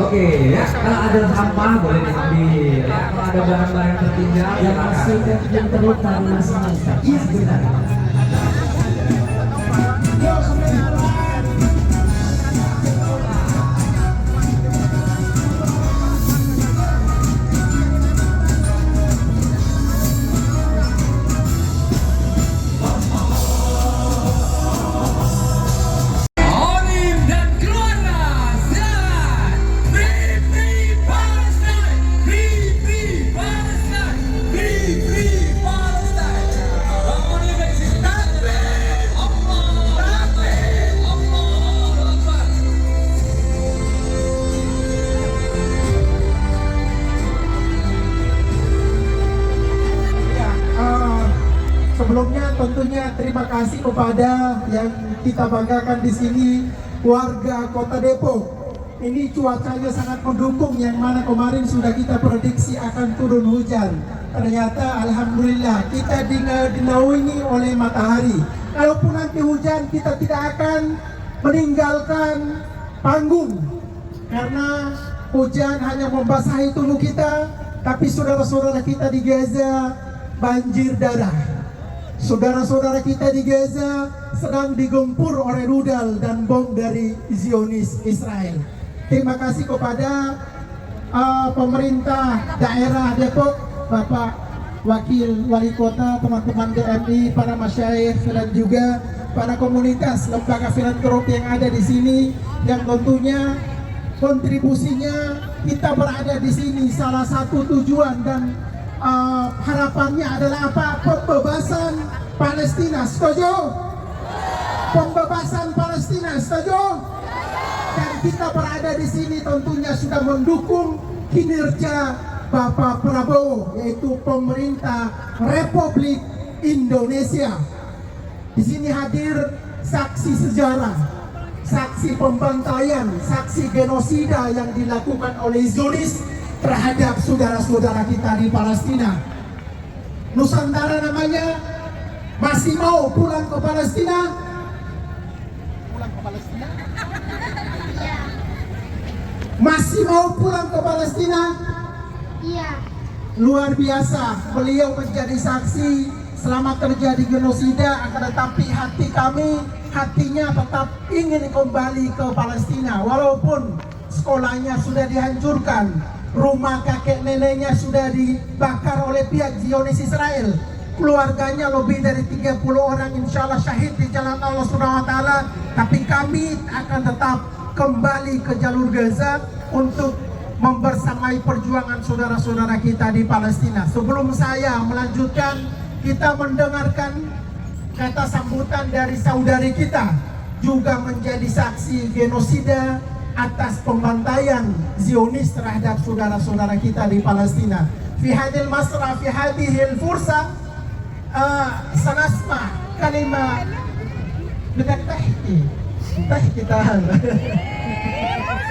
Oke, ya kalau ada sampah boleh diambil. Ya, kalau ada barang-barang tertinggal yang masih yang terluka di masa-masa. Iya benar. Onim dan keluarga silakan. Free Free Palestine, Free Free Palestine, Free Free Palestine. Onim dan takbir, Allah takbir, Allah Akbar. Ya, sebelumnya tentunya terima kasih kepada yang kita banggakan di sini, warga Kota Depok. Ini cuacanya sangat mendukung, yang mana kemarin sudah kita prediksi akan turun hujan. Ternyata alhamdulillah kita dinaungi oleh matahari. Kalaupun nanti hujan, kita tidak akan meninggalkan panggung, karena hujan hanya membasahi tubuh kita, tapi saudara-saudara kita di Gaza banjir darah. Saudara-saudara kita di Gaza sedang digempur oleh rudal dan bom dari Zionis Israel. Terima kasih kepada pemerintah daerah Depok, Bapak Wakil Wali Kota, teman-teman DMI, para masyayikh, dan juga para komunitas lembaga filantrop yang ada di sini, yang tentunya kontribusinya kita berada di sini. Salah satu tujuan dan harapannya adalah apa? Pembebasan Palestina. Setuju? Pembebasan Palestina. Setuju? Dan kita berada di sini tentunya sudah mendukung kinerja Bapak Prabowo, yaitu pemerintah Republik Indonesia. Di sini hadir saksi sejarah, saksi pembantaian, saksi genosida yang dilakukan oleh Zionis terhadap saudara-saudara kita di Palestina. Nusantara namanya, masih mau pulang ke Palestina? Pulang ke Palestina? Masih mau pulang ke Palestina? Iya. Luar biasa, beliau menjadi saksi selama terjadi genosida, akan tetapi hati kami, hatinya tetap ingin kembali ke Palestina. Walaupun sekolahnya sudah dihancurkan, rumah kakek neneknya sudah dibakar oleh pihak Zionis Israel, keluarganya lebih dari 30 orang insya Allah syahid di jalan Allah Subhanahu wa Ta'ala. Tapi kami akan tetap kembali ke jalur Gaza untuk membersamai perjuangan saudara-saudara kita di Palestina. Sebelum saya melanjutkan, kita mendengarkan kata sambutan dari saudari kita, juga menjadi saksi genosida atas pembantaian Zionis terhadap saudara-saudara kita di Palestina. Fi hadil masra, fi hadihil fursa, sanasma kalimat dengan tahki tahan.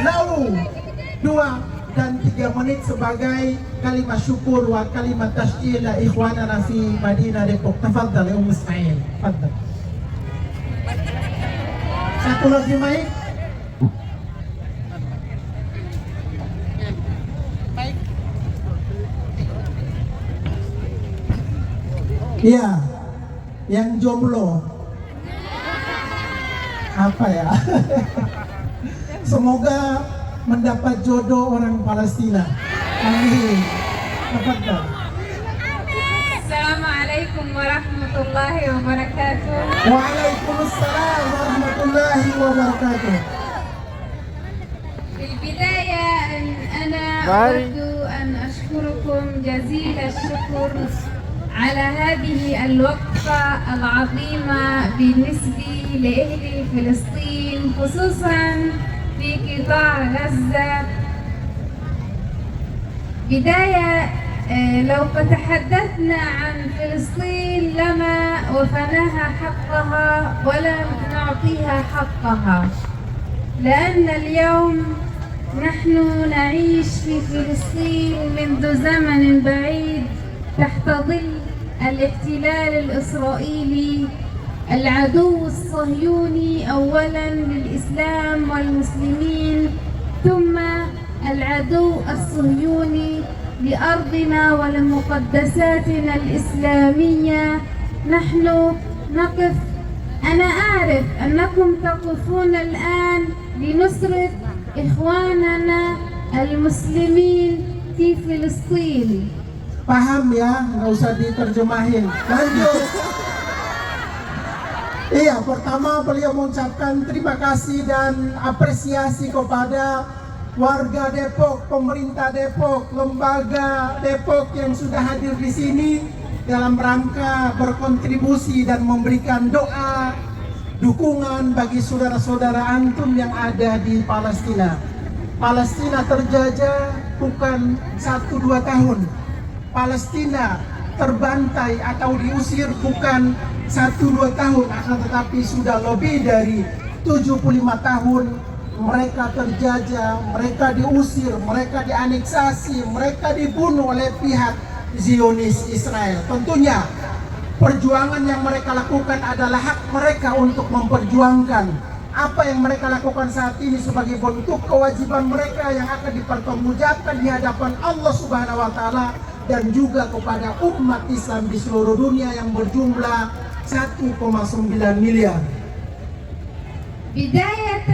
Lalu 2 dan 3 menit sebagai kalimat syukur wa kalimat tasjil la ikhwanana fi Madinah Depok. Tafadhal ya Ummu Ismail. Tafadhal. Satu lagi mic. Iya, yang jomblo. Apa ya? Semoga mendapat jodoh orang Palestina. Amin. Tafadhal. Assalamualaikum warahmatullahi wabarakatuh. Waalaikumsalam warahmatullahi wabarakatuh. في البداية أنا أود أن أشكركم جزيل الشكر على هذه الوقفة العظيمة بالنسبة لأهل فلسطين، خصوصا في قطاع غزة. بداية لو تحدثنا عن فلسطين لما وفناها حقها ولم نعطيها حقها، لأن اليوم نحن نعيش في فلسطين منذ زمن بعيد تحت ظل الاحتلال الإسرائيلي العدو الصهيوني أولا للإسلام والمسلمين، ثم العدو الصهيوني لأرضنا ولمقدساتنا الإسلامية. نحن نقف، أنا أعرف أنكم تقفون الآن لنصرة إخواننا المسلمين في فلسطين. Paham ya, nggak usah diterjemahin. Lanjut. Iya, pertama beliau mengucapkan terima kasih dan apresiasi kepada warga Depok, pemerintah Depok, lembaga Depok yang sudah hadir di sini dalam rangka berkontribusi dan memberikan doa dukungan bagi saudara-saudara antum yang ada di Palestina. Palestina terjajah bukan 1-2 tahun. Palestina terbantai atau diusir bukan 1-2 tahun, akan tetapi sudah lebih dari 75 tahun mereka terjajah, mereka diusir, mereka dianeksasi, mereka dibunuh oleh pihak Zionis Israel. Tentunya perjuangan yang mereka lakukan adalah hak mereka untuk memperjuangkan apa yang mereka lakukan saat ini sebagai bentuk kewajiban mereka yang akan dipertanggungjawabkan di hadapan Allah Subhanahu wa taala dan juga kepada umat Islam di seluruh dunia yang berjumlah 1,9 miliar. بداية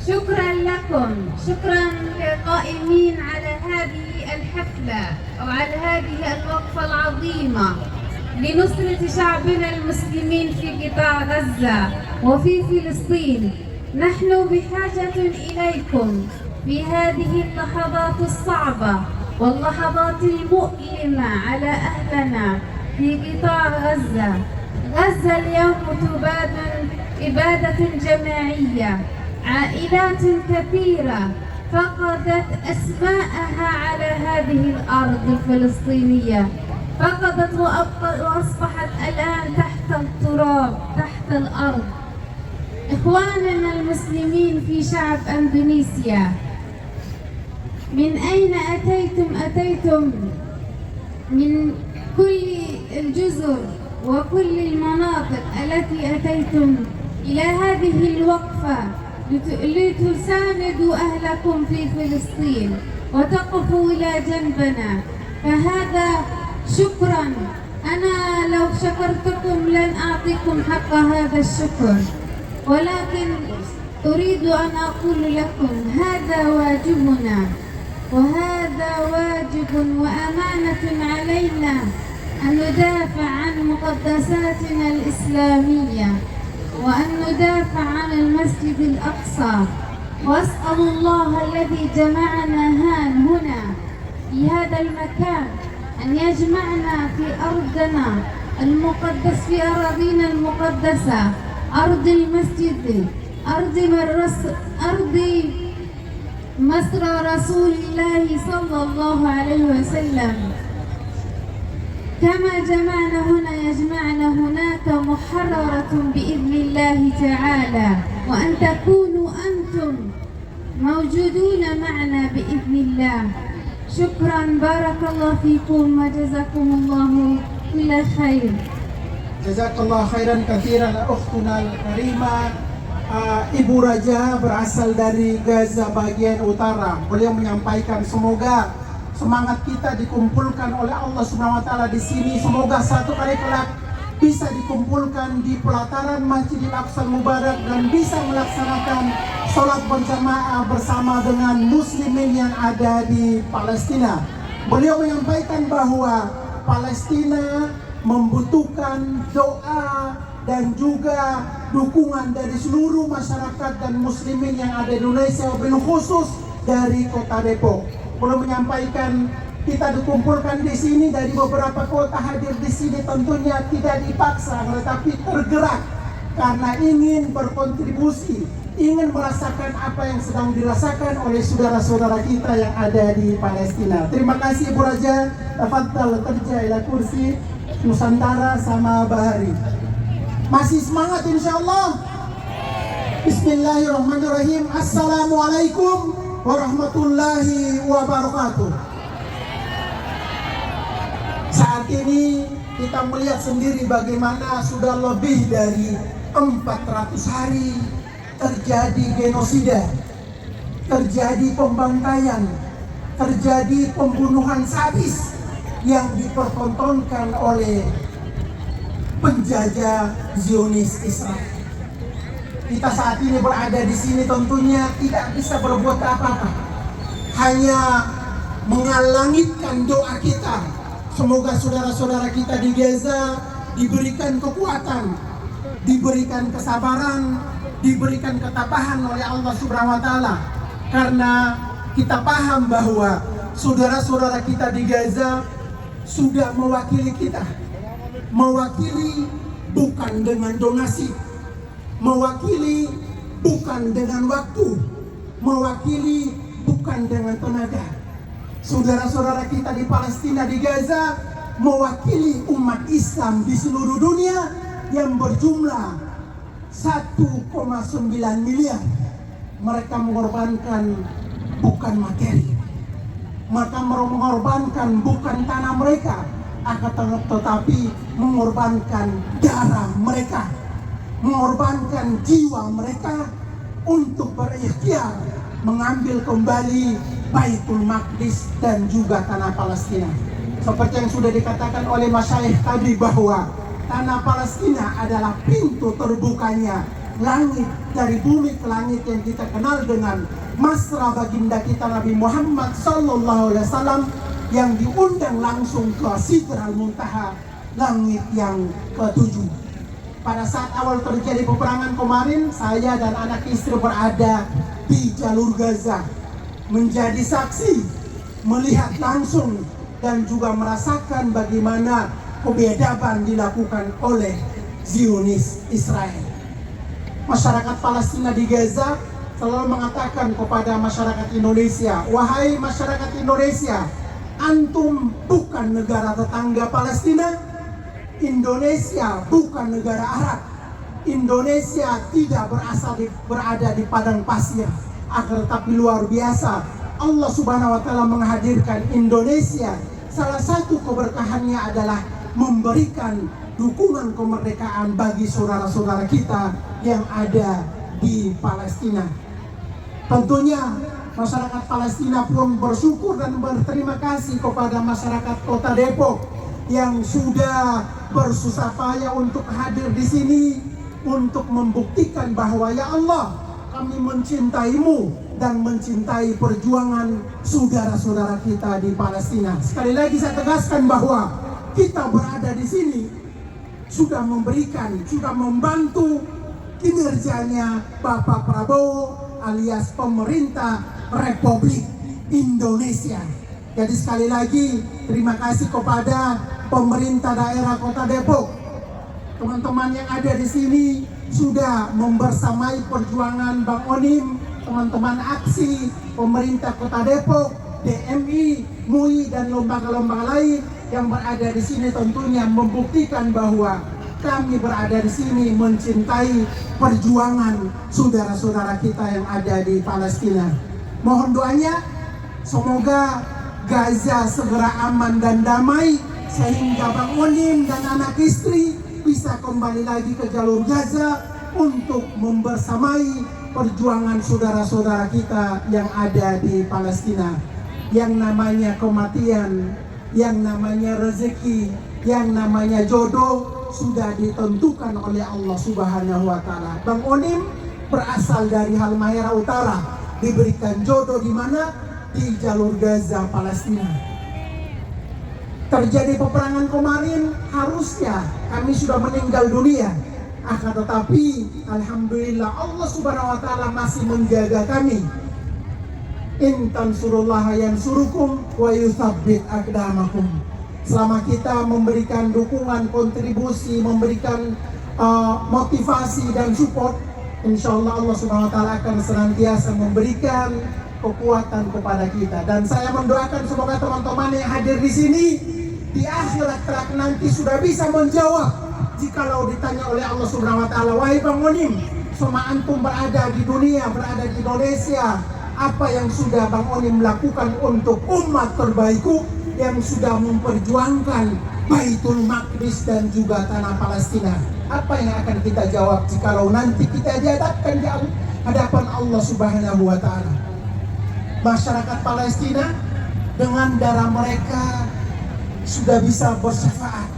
شكرا لكم، شكرا للقائمين على هذه الحفلة أو على هذه الوقفة العظيمة لنصرة شعبنا المسلمين في قطاع غزة وفي فلسطين. نحن بحاجة إليكم في هذه اللحظات الصعبة واللحظات المؤلمة على أهلنا في قطاع غزة. غزة اليوم تبادل إبادة جماعية، عائلات كثيرة فقدت أسماءها على هذه الأرض الفلسطينية، فقدت وأصبحت الآن تحت التراب، تحت الأرض. إخواننا المسلمين في شعب إندونيسيا، من أين أتيتم؟ أتيتم من كل الجزر وكل المناطق التي أتيتم إلى هذه الوقفة لتساندوا أهلكم في فلسطين وتقفوا إلى جنبنا، فهذا شكرا. أنا لو شكرتكم لن أعطيكم حق هذا الشكر، ولكن أريد أن أقول لكم هذا واجبنا، وهذا واجب وأمانة علينا أن ندافع عن مقدساتنا الإسلامية وأن ندافع عن المسجد الأقصى. وأسأل الله الذي جمعنا هنا في هذا المكان أن يجمعنا في أرضنا المقدس، في أراضينا المقدسة، أرض المسجد، أرض مصر رسول الله صلى الله عليه وسلم. كما جمعنا هنا يجمعنا هناك محررة بإذن الله تعالى، وأن تكونوا أنتم موجودون معنا بإذن الله. شكرا، بارك الله فيكم وجزاكم الله كل خير. Jazakallah khairan katsiran ukhtuna al-karimah. Ibu Raja berasal dari Gaza bagian utara. Beliau menyampaikan semoga semangat kita dikumpulkan oleh Allah Subhanahu wa taala di sini. Semoga satu kali kelak bisa dikumpulkan di pelataran Masjidil Aqsa Mubarak dan bisa melaksanakan sholat berjamaah bersama dengan muslimin yang ada di Palestina. Beliau menyampaikan bahwa Palestina membutuhkan doa dan juga dukungan dari seluruh masyarakat dan muslimin yang ada di Indonesia, wabil khusus dari kota Depok. Beliau menyampaikan kita dikumpulkan di sini dari beberapa kota, hadir di sini tentunya tidak dipaksa, tetapi tergerak karena ingin berkontribusi, ingin merasakan apa yang sedang dirasakan oleh saudara-saudara kita yang ada di Palestina. Terima kasih Ibu Raja. Tafadhal terja ila kursi Nusantara sama Bahari. Masih semangat insyaallah. Bismillahirrahmanirrahim. Assalamualaikum warahmatullahi wabarakatuh. Saat ini kita melihat sendiri bagaimana sudah lebih dari 400 hari terjadi genosida terjadi pembantaian, terjadi pembunuhan sadis yang dipertontonkan oleh penjajah Zionis Israel. Kita saat ini berada di sini tentunya tidak bisa berbuat apa-apa, hanya mengalangitkan doa kita. Semoga saudara-saudara kita di Gaza diberikan kekuatan, diberikan kesabaran, diberikan ketabahan oleh Allah Subhanahu wa taala. Karena kita paham bahwa saudara-saudara kita di Gaza sudah mewakili kita. Mewakili bukan dengan donasi, mewakili bukan dengan waktu, mewakili bukan dengan tenaga. Saudara-saudara kita di Palestina, di Gaza, mewakili umat Islam di seluruh dunia yang berjumlah 1,9 miliar. Mereka mengorbankan bukan materi, mereka mengorbankan bukan tanah mereka, akan tetapi mengorbankan darah mereka, mengorbankan jiwa mereka untuk berikhtiar mengambil kembali Baitul Maqdis dan juga tanah Palestina. Seperti yang sudah dikatakan oleh masyayikh tadi bahwa tanah Palestina adalah pintu terbukanya langit, dari bumi ke langit yang kita kenal dengan Masra baginda kita Nabi Muhammad SAW yang diundang langsung ke Sidral Muntaha, langit yang ke-7. Pada saat awal terjadi peperangan kemarin, saya dan anak istri berada di jalur Gaza, menjadi saksi, melihat langsung dan juga merasakan bagaimana kebiadaban dilakukan oleh Zionis Israel. Masyarakat Palestina di Gaza selalu mengatakan kepada masyarakat Indonesia, wahai masyarakat Indonesia, antum bukan negara tetangga Palestina, Indonesia bukan negara Arab, Indonesia tidak berada di padang pasir. Akan tetapi luar biasa, Allah Subhanahu wa taala menghadirkan Indonesia. Salah satu keberkahannya adalah memberikan dukungan kemerdekaan bagi saudara-saudara kita yang ada di Palestina. Tentunya masyarakat Palestina pun bersyukur dan berterima kasih kepada masyarakat Kota Depok yang sudah bersusah payah untuk hadir di sini untuk membuktikan bahwa ya Allah, kami mencintaimu dan mencintai perjuangan saudara-saudara kita di Palestina. Sekali lagi saya tegaskan bahwa kita berada di sini sudah memberikan, sudah membantu kinerjanya Bapak Prabowo alias pemerintah Republik Indonesia. Jadi sekali lagi terima kasih kepada pemerintah daerah Kota Depok. Teman-teman yang ada di sini sudah membersamai perjuangan Bang Onim, teman-teman aksi, pemerintah Kota Depok, DMI, MUI dan lembaga-lembaga lain yang berada di sini tentunya membuktikan bahwa kami berada di sini mencintai perjuangan saudara-saudara kita yang ada di Palestina. Mohon doanya semoga Gaza segera aman dan damai sehingga Bang Onim dan anak istri bisa kembali lagi ke jalur Gaza untuk membersamai perjuangan saudara-saudara kita yang ada di Palestina. Yang namanya kematian, yang namanya rezeki, yang namanya jodoh sudah ditentukan oleh Allah Subhanahu wa taala. Bang Onim berasal dari Halmahera Utara, diberikan jodoh di mana? Di jalur Gaza Palestina. Terjadi peperangan kemarin, harusnya kami sudah meninggal dunia. Akan tetapi alhamdulillah Allah Subhanahu wa taala masih menjaga kami. In tansurullaha yansurukum wa yutsabbit aqdamakum. Selama kita memberikan dukungan, kontribusi, memberikan motivasi dan support, insyaallah Allah Subhanahu wa taala akan senantiasa memberikan kekuatan kepada kita. Dan saya mendoakan semoga teman-teman yang hadir di sini di akhirat kelak nanti sudah bisa menjawab jikalau ditanya oleh Allah Subhanahu wa taala, wahai Bang Onim, selama antum berada di dunia, berada di Indonesia, apa yang sudah Bang Onim lakukan untuk umat terbaikku yang sudah memperjuangkan Baitul Maqdis dan juga tanah Palestina? Apa yang akan kita jawab jikalau nanti kita dihadapkan di hadapan Allah Subhanahu wa taala? masyarakat Palestina dengan darah mereka sudah bisa bersyafaat,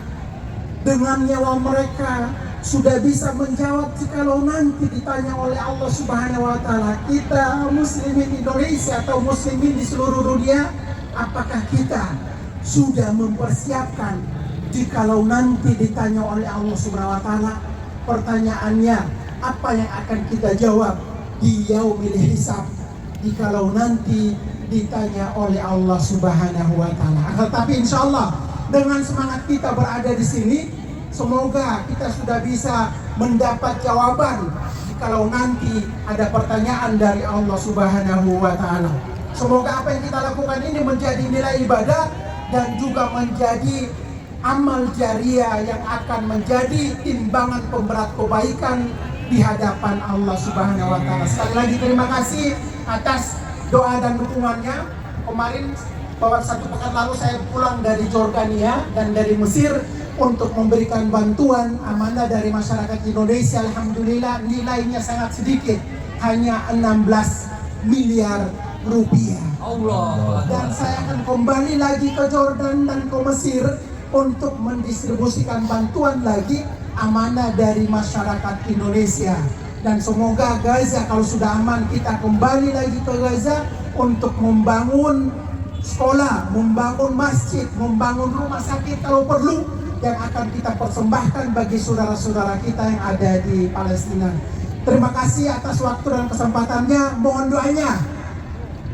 dengan nyawa mereka sudah bisa menjawab jikalau nanti ditanya oleh Allah Subhanahu wa Ta'ala, kita muslimin Indonesia atau muslimin di seluruh dunia, apakah kita sudah mempersiapkan jikalau nanti ditanya oleh Allah Subhanahu wa Ta'ala? Pertanyaannya, apa yang akan kita jawab di yaumil hisab jikalau nanti ditanya oleh Allah Subhanahu wa Ta'ala? Tapi insya Allah dengan semangat kita berada di sini, semoga kita sudah bisa mendapat jawaban jikalau nanti ada pertanyaan dari Allah Subhanahu wa Ta'ala. Semoga apa yang kita lakukan ini menjadi nilai ibadah dan juga menjadi amal jariah yang akan menjadi timbangan pemberat kebaikan di hadapan Allah Subhanahu wa Ta'ala. Sekali lagi terima kasih atas doa dan dukungannya. Kemarin satu pekan lalu saya pulang dari Jordania dan dari Mesir untuk memberikan bantuan amanah dari masyarakat Indonesia. Alhamdulillah nilainya sangat sedikit, hanya 16 miliar rupiah. Allah. Dan saya akan kembali lagi ke Jordan dan ke Mesir untuk mendistribusikan bantuan lagi amanah dari masyarakat Indonesia. Dan semoga Gaza kalau sudah aman, kita kembali lagi ke Gaza untuk membangun sekolah, membangun masjid, membangun rumah sakit kalau perlu, yang akan kita persembahkan bagi saudara-saudara kita yang ada di Palestina. Terima kasih atas waktu dan kesempatannya. Mohon doanya,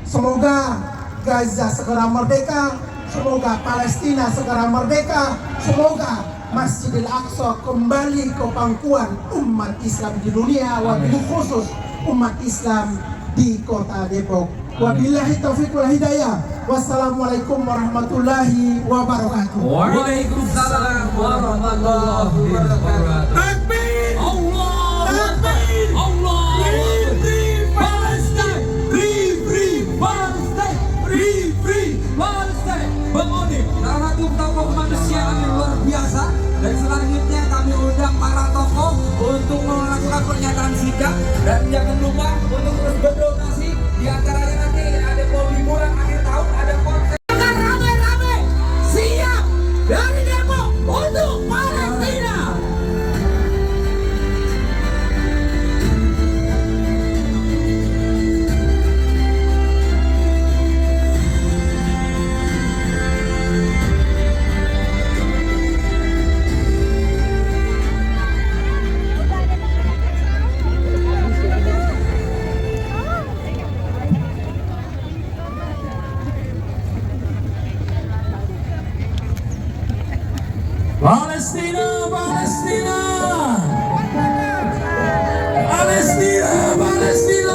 semoga Gaza segera merdeka, semoga Palestina segera merdeka, semoga Masjidil Aqsa kembali ke pangkuan umat Islam di dunia, wabil khusus umat Islam di kota Depok. Wabillahi taufiq wal hidayah. Wassalamualaikum warahmatullahi wabarakatuh. Waalaikumsalam warahmatullahi wabarakatuh. Takbir! Allah Akbar! Allah Free Palestine! Free Palestine! Free Palestine! Bang Oni, salah satu tokoh kemanusiaan yang luar biasa. Dan selanjutnya kami undang para tokoh untuk melakukan pernyataan sikap. Dan jangan lupa untuk terus berdonasi. Di antaranya nanti ada liburan akhir tahun, ada konser. Rame-rame siap dari Depok untuk Palestina. Palestina, Palestina, Palestina, Palestina.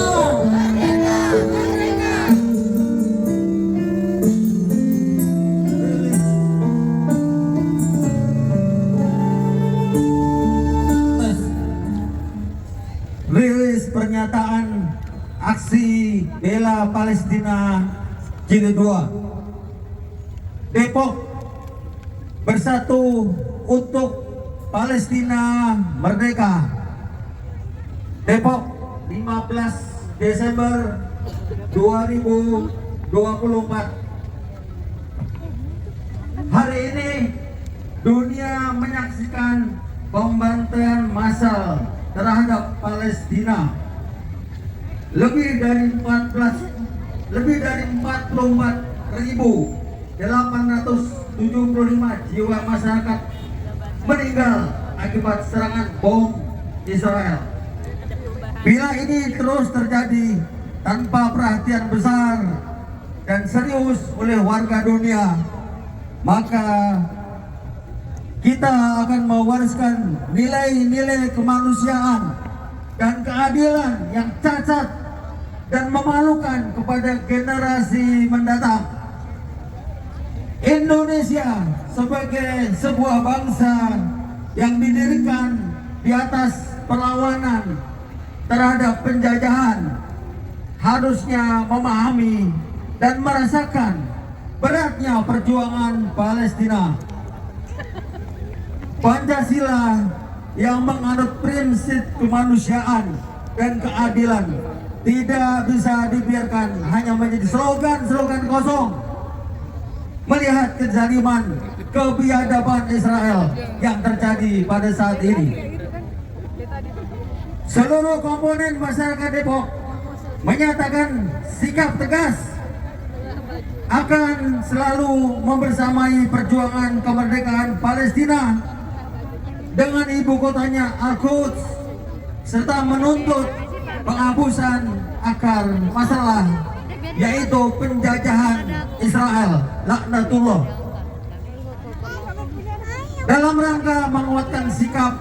Rilis pernyataan aksi bela Palestina Jilid 2. Depok bersatu untuk Palestina merdeka. Depok 15 Desember 2024. Hari ini dunia menyaksikan pembantaian massal terhadap Palestina. Lebih dari 44.875 jiwa masyarakat meninggal akibat serangan bom Israel. Bila ini terus terjadi tanpa perhatian besar dan serius oleh warga dunia, maka kita akan mewariskan nilai-nilai kemanusiaan dan keadilan yang cacat dan memalukan kepada generasi mendatang. Indonesia sebagai sebuah bangsa yang didirikan di atas perlawanan terhadap penjajahan harusnya memahami dan merasakan beratnya perjuangan Palestina. Pancasila yang menganut prinsip kemanusiaan dan keadilan tidak bisa dibiarkan hanya menjadi slogan-slogan kosong. Melihat kezaliman, kebiadaban Israel yang terjadi pada saat ini, seluruh komponen masyarakat Depok menyatakan sikap tegas akan selalu membersamai perjuangan kemerdekaan Palestina dengan ibu kotanya Al-Quds, serta menuntut penghapusan akar masalah, yaitu penjajahan Israel laknatullah. Dalam rangka menguatkan sikap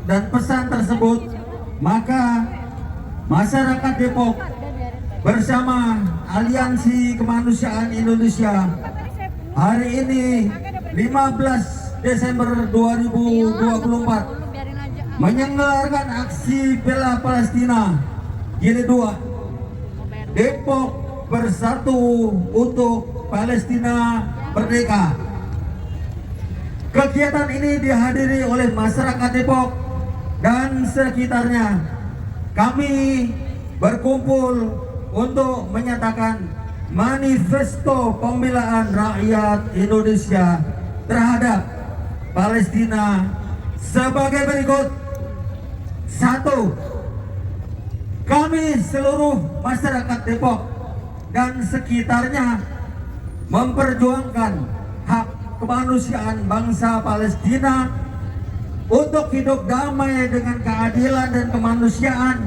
dan pesan tersebut, maka masyarakat Depok bersama Aliansi Kemanusiaan Indonesia hari ini 15 Desember 2024 menyelenggarakan aksi bela Palestina Jilid 2 Depok Bersatu untuk Palestina Merdeka. Kegiatan ini dihadiri oleh masyarakat Depok dan sekitarnya. Kami berkumpul untuk menyatakan manifesto pembelaan rakyat Indonesia terhadap Palestina sebagai berikut. 1. Kami seluruh masyarakat Depok dan sekitarnya memperjuangkan hak kemanusiaan bangsa Palestina untuk hidup damai dengan keadilan dan kemanusiaan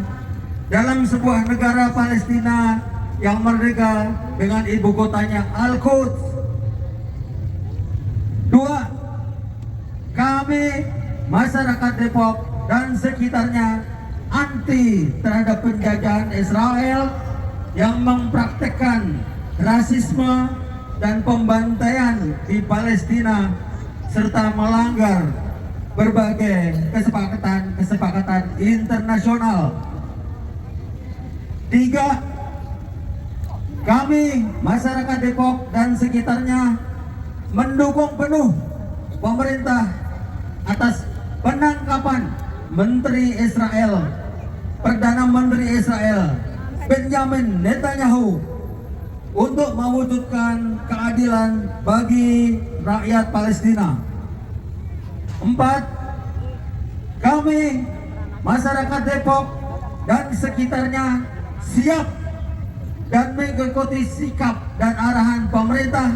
dalam sebuah negara Palestina yang merdeka dengan ibu kotanya Al-Quds. 2. Kami masyarakat Depok dan sekitarnya anti terhadap penjajahan Israel yang mempraktekkan rasisme dan pembantaian di Palestina serta melanggar berbagai kesepakatan internasional. 3. Kami masyarakat Depok dan sekitarnya mendukung penuh pemerintah atas penangkapan Menteri Israel, Perdana Menteri Israel Benjamin Netanyahu, untuk mewujudkan keadilan bagi rakyat Palestina. 4. Kami masyarakat Depok dan sekitarnya siap dan mengikuti sikap dan arahan pemerintah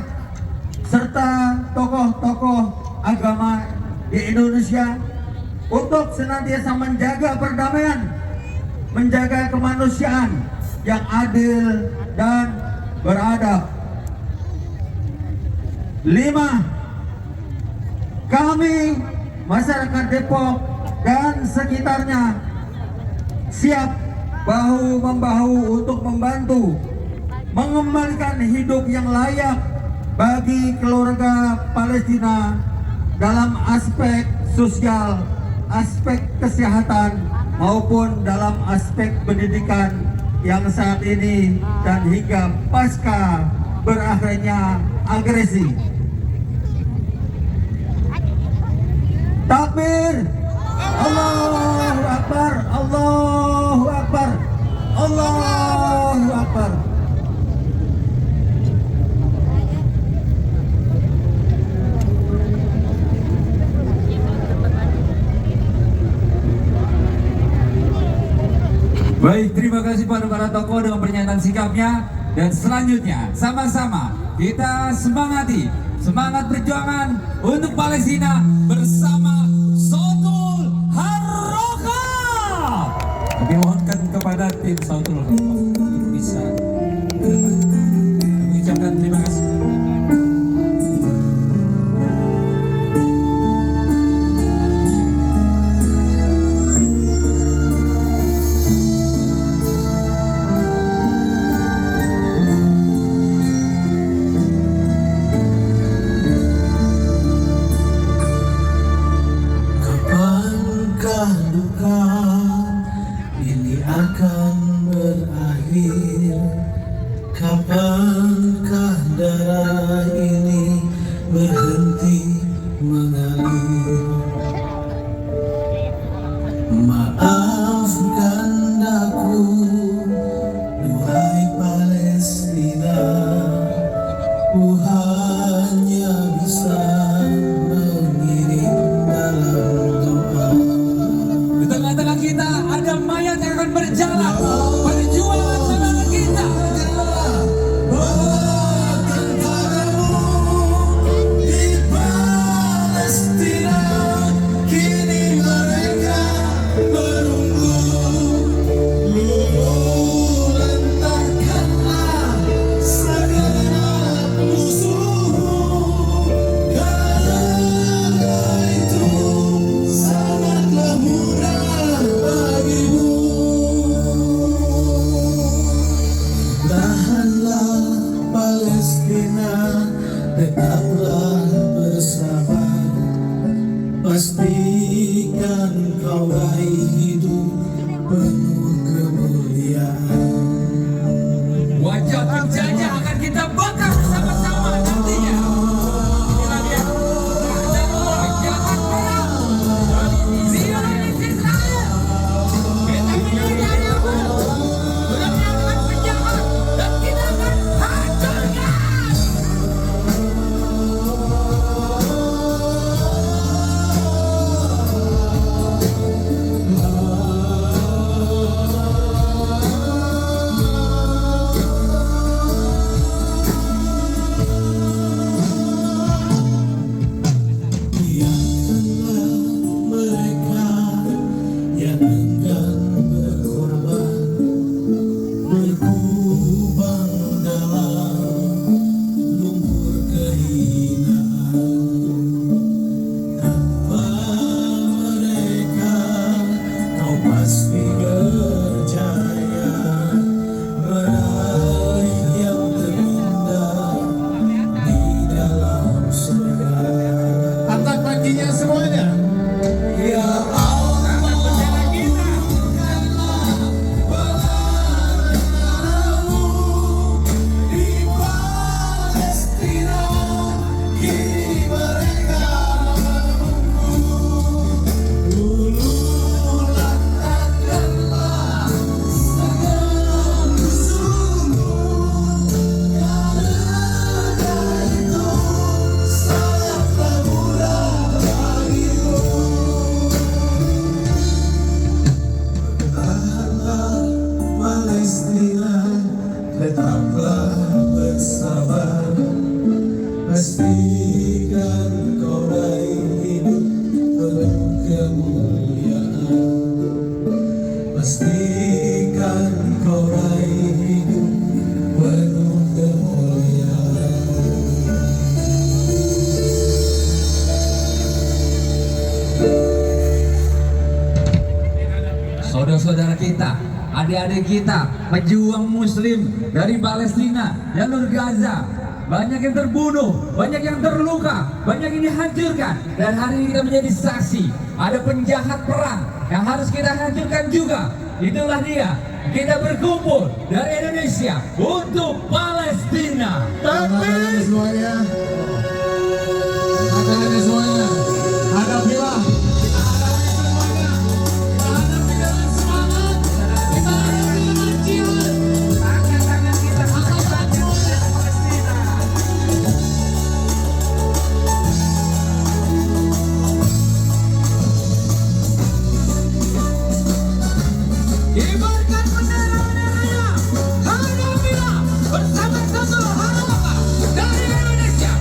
serta tokoh-tokoh agama di Indonesia untuk senantiasa menjaga perdamaian, menjaga kemanusiaan yang adil dan beradab. 5. Kami masyarakat Depok dan sekitarnya siap bahu-membahu untuk membantu mengembalikan hidup yang layak bagi keluarga Palestina dalam aspek sosial, aspek kesehatan maupun dalam aspek pendidikan yang saat ini dan hingga pasca berakhirnya agresi. Takbir! Allahu Akbar! Allahu Akbar! Allahu Akbar! Baik, terima kasih pada para tokoh dengan pernyataan sikapnya. Dan selanjutnya sama-sama kita semangati semangat perjuangan untuk Palestina bersama Sautul Haroka. Kami mohonkan kepada tim Sautul Haroka untuk bisa mengucapkan terima kasih. Duka ini akan berakhir. ku hanya bisa mengirim dalam doa. Di tengah-tengah kita ada mayat yang akan berjalan. Perjuangan semangat kita. Bahkan padamu di Palestina, kini mereka menunggu. Lantangkanlah segenap musuh, karena itu sangatlah mudah bagimu. Tahanlah Palestina, tetaplah bersabar, pastikan kau raih hidup penuh kemuliaan. Wajah penjajah akan kita bakar bersama-sama nantinya. Inilah dia. Penjahat perang. Zionis Israel. Kita menjadi musuh. Sudah menyatakan penjahat dan kita akan hancurkan. Biarkanlah mereka yang enggan berkorban berkubang dalam lumpur kehinaan. Tanpa mereka kau pasti berjaya meraih yang terindah di dalam surga. Angkat kakinya semuanya. Ya Allah, bukanlah pelanamu di Palestina, kini mereka menunggu. Lantangkanlah segenap musuhmu, karena itu sangatlah mudah bagimu. Tahanlah Palestina, tetaplah bersabar, pastikan kau raih hidup penuh kemuliaan. Pastikan kau raih hidup penuh kemuliaan. Saudara-saudara kita, adik-adik kita, pejuang muslim dari Palestina, jalur Gaza, banyak yang terbunuh, banyak yang terluka, banyak yang dihancurkan. Dan hari ini kita menjadi saksi, ada penjahat perang yang harus kita hancurkan juga. Itulah dia, kita berkumpul dari Indonesia untuk Palestina. Tangannya semuanya. Tangannya semuanya. Hadapilah. Kibarkan bendera-benderanya, hadapilah bersama-sama harapan dari Indonesia.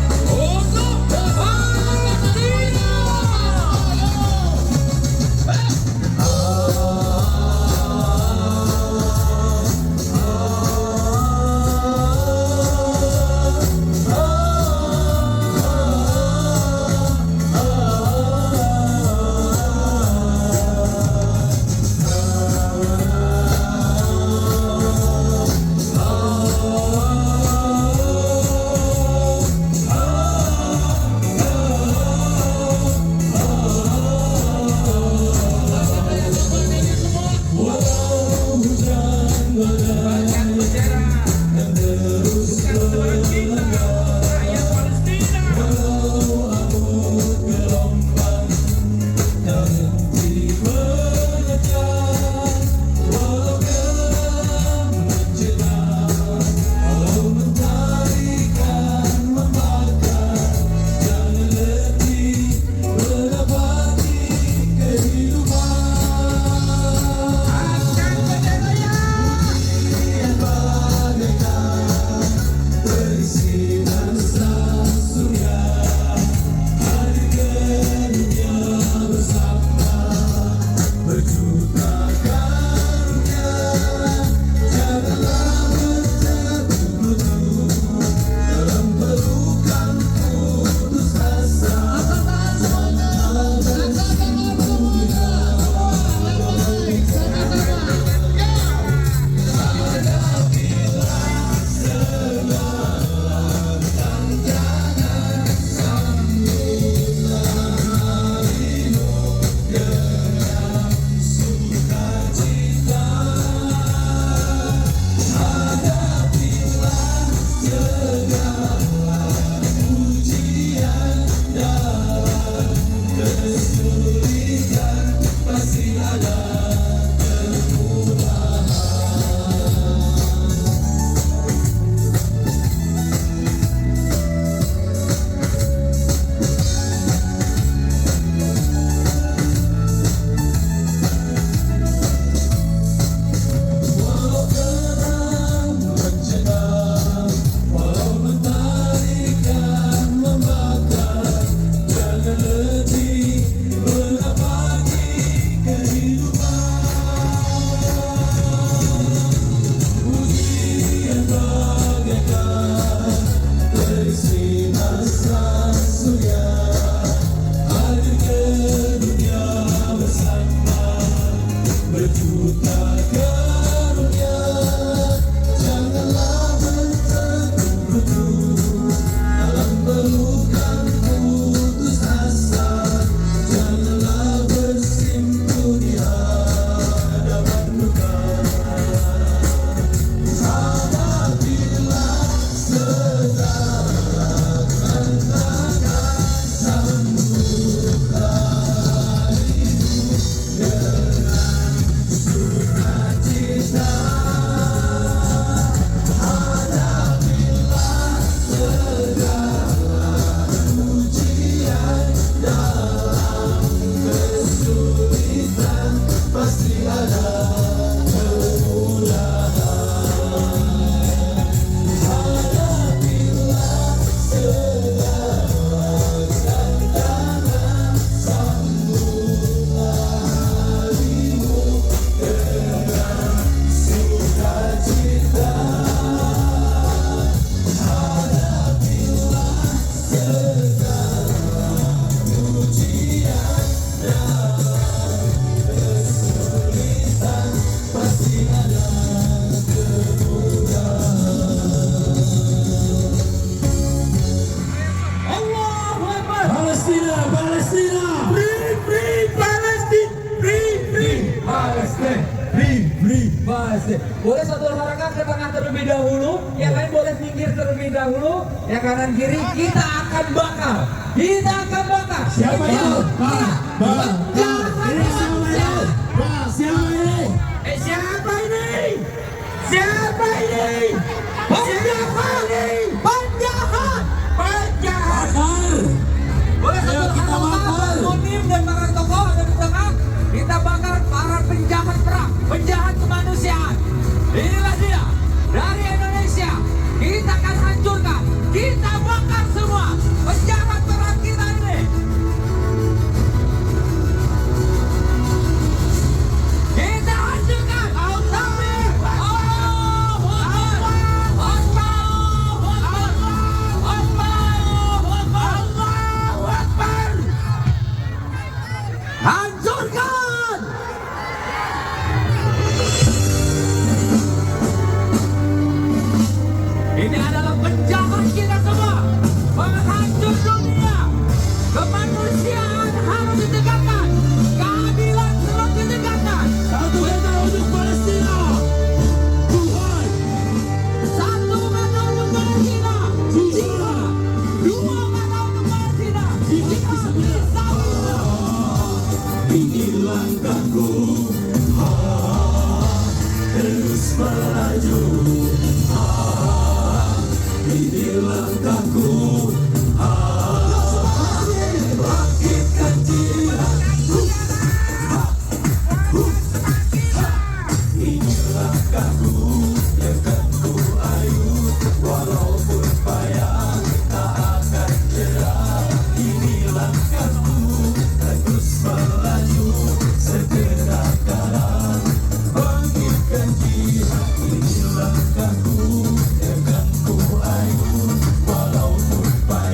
Boleh satu rekan ke tengah terlebih dahulu, yang lain boleh minggir terlebih dahulu, yang kanan kiri kita akan bakar. Kita akan bakar. Siapa itu? Siapa ini? Siapa ini? Siapa ini? Penjahat! Penjahat! Penjahat! Boleh satu kita bakar. Monim dan para tokoh ada di tengah. Kita bakar para penjahat perang, penjahat kemanusiaan. Inilah dia dari Indonesia. Kita akan hancurkan, kita bakar semua penjahat perang kita ini. Kita hancurkan. Hancurkan! Ini adalah penjahat kita semua, penghancur dunia. Kemanusiaan harus ditegakkan, keadilan harus ditegakkan. Satu kata untuk Palestina. Tuhan. Satu kata untuk Palestina. Tiga. Dua kata untuk Palestina. Tiga. Satu. Ini langkahku, terus melaju. Ini langkahku, bangkitkan jiwa. Ini langkahku yang akan ku ayun, walaupun payah tak akan jerah. Ini langkahku, terus melaju segenap kalah. Bangkitkan jiwa. Ini langkahku yang akan ku ayun, walaupun payah.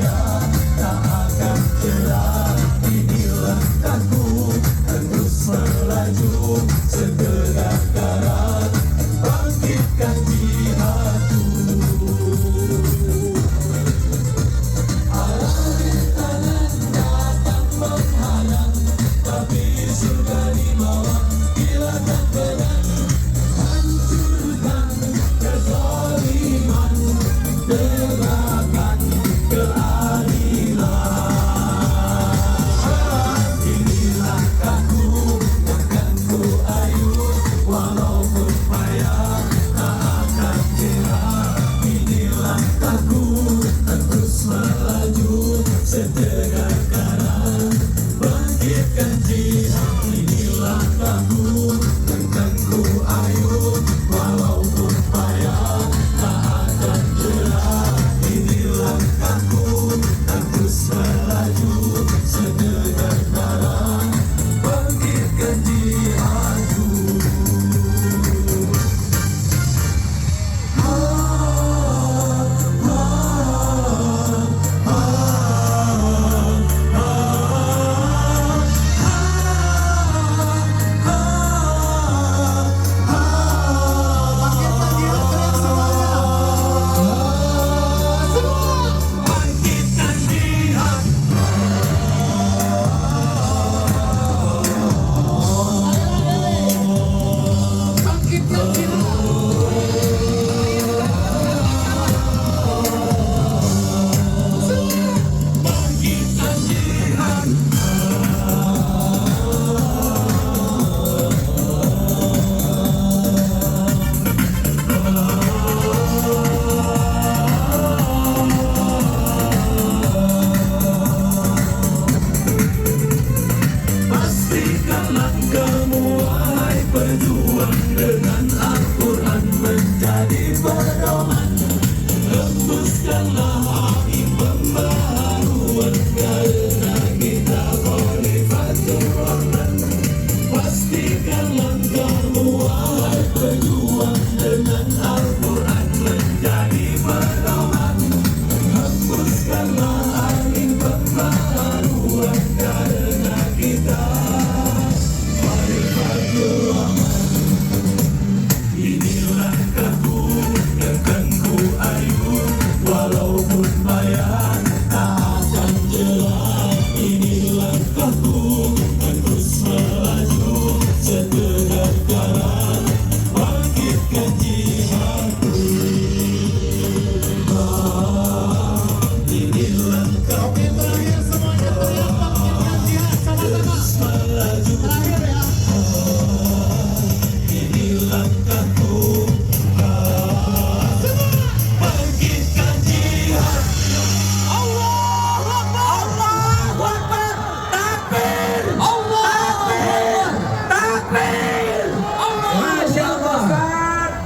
Masya Allah,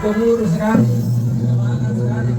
pengurus sekali. Semangat sekali.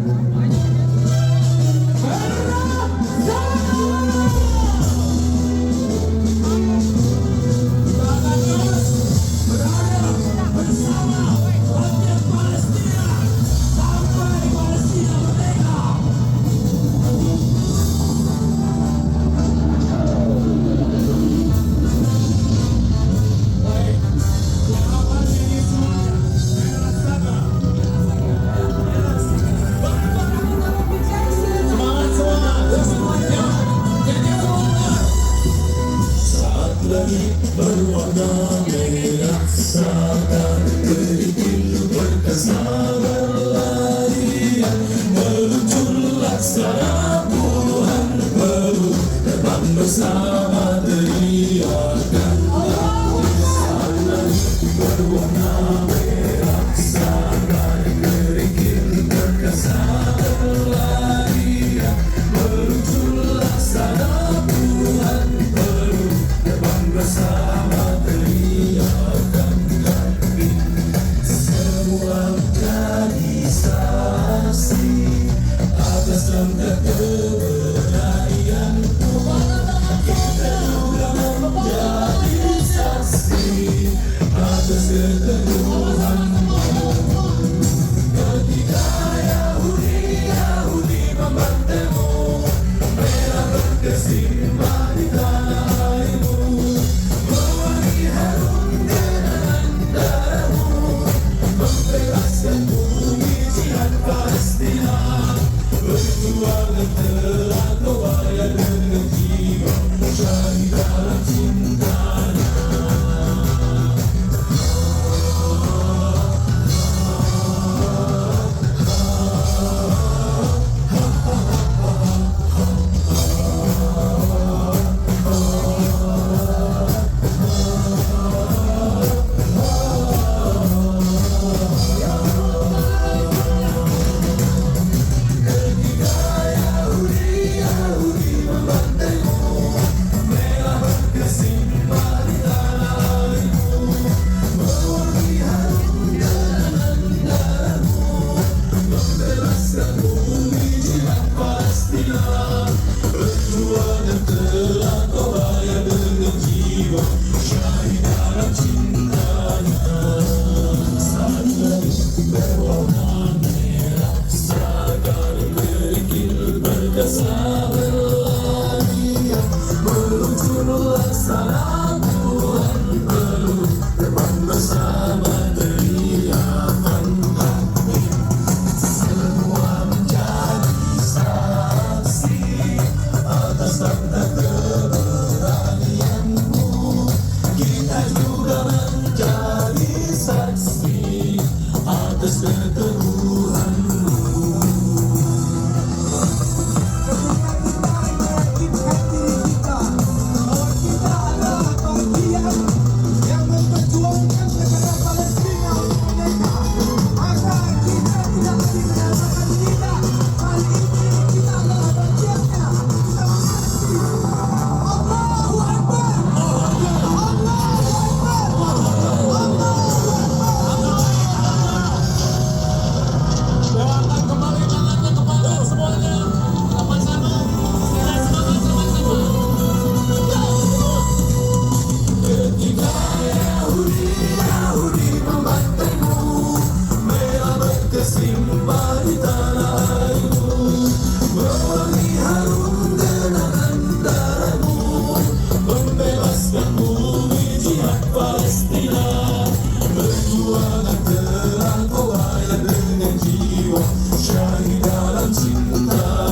Syahid dalam cinta.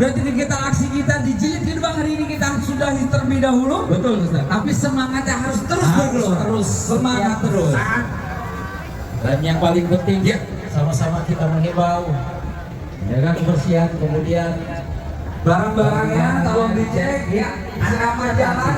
berarti kita aksi kita di jilid kedua hari ini kita sudahi terlebih dahulu. Betul Ustaz. Tapi semangatnya harus terus bergelut. Terus Semangat terus. Dan yang paling penting Ya. sama-sama kita mengimbau jaga kebersihan, kemudian Barang-barangnya tolong dicek ya. Ada jalan.